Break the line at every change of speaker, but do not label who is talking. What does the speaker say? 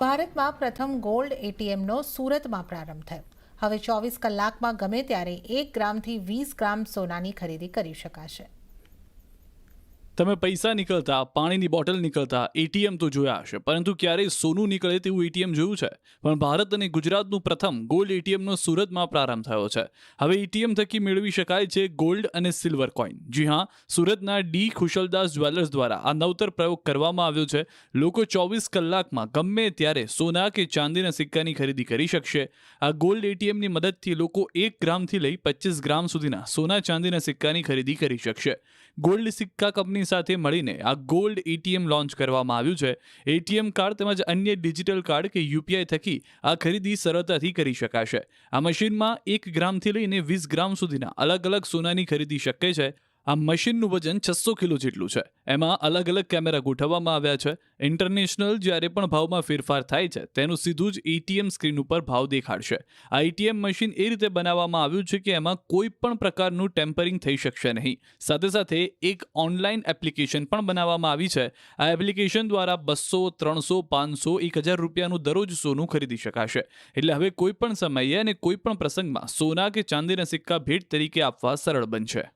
ભારતમાં પ્રથમ ગોલ્ડ એટીએમનો સુરતમાં પ્રારંભ થયો. હવે 24 કલાકમાં ગમે ત્યારે 1 ગ્રામથી 20 ગ્રામ સોનાની ખરીદી કરી શકાશે.
તમે પૈસા નીકળતા, પાણીની બોટલ નીકળતા એટીએમ તો જોયા હશે, પરંતુ ક્યારેય સોનું નીકળે તેવું એટીએમ જોયું છે? પણ ભારત અને ગુજરાતનું પ્રથમ ગોલ્ડ એટીએમનો સુરતમાં પ્રારંભ થયો છે. હવે એટીએમ થકી મેળવી શકાય છે ગોલ્ડ અને સિલ્વર કોઈન. જી હા, સુરતના ડી ખુશલદાસ જ્વેલર્સ દ્વારા આ નવતર પ્રયોગ કરવામાં આવ્યો છે. લોકો 24 કલાકમાં ગમે ત્યારે સોના કે ચાંદીના સિક્કાની ખરીદી કરી શકશે. આ ગોલ્ડ એટીએમની મદદથી લોકો 1 ગ્રામથી લઈ 25 ગ્રામ સુધીના સોના ચાંદીના સિક્કાની ખરીદી કરી શકશે. ગોલ્ડ સિક્કા કંપની સાથે મળીને આ ગોલ્ડ એટીએમ લોન્ચ કરવામાં આવ્યું છે. એટીએમ કાર્ડ તેમજ અન્ય ડિજિટલ કાર્ડ કે યુપીઆઈ થકી આ ખરીદી સરળતાથી કરી શકાશે. આ મશીનમાં 1 ગ્રામથી લઈને 20 ગ્રામ સુધીના અલગ અલગ સોનાની ખરીદી શક્ય છે. આ મશીનનું વજન 600 કિલો જેટલું છે. એમાં અલગ અલગ કેમેરા ગોઠવવામાં આવ્યા છે. ઇન્ટરનેશનલ જ્યારે પણ ભાવમાં ફેરફાર થાય છે તેનું સીધું જ એટીએમ સ્ક્રીન ઉપર ભાવ દેખાડશે. આ એટીએમ મશીન એ રીતે બનાવવામાં આવ્યું છે કે એમાં કોઈ પણ પ્રકારનું ટેમ્પરિંગ થઈ શકશે નહીં. સાથે સાથે એક ઓનલાઈન એપ્લિકેશન પણ બનાવવામાં આવી છે. આ એપ્લિકેશન દ્વારા 200, 300, 500, 1000 રૂપિયાનું દરરોજ સોનું ખરીદી શકાશે. એટલે હવે કોઈ પણ સમયે અને કોઈ પણ પ્રસંગમાં સોના કે ચાંદીના સિક્કા ભેટ તરીકે આપવા સરળ બનશે.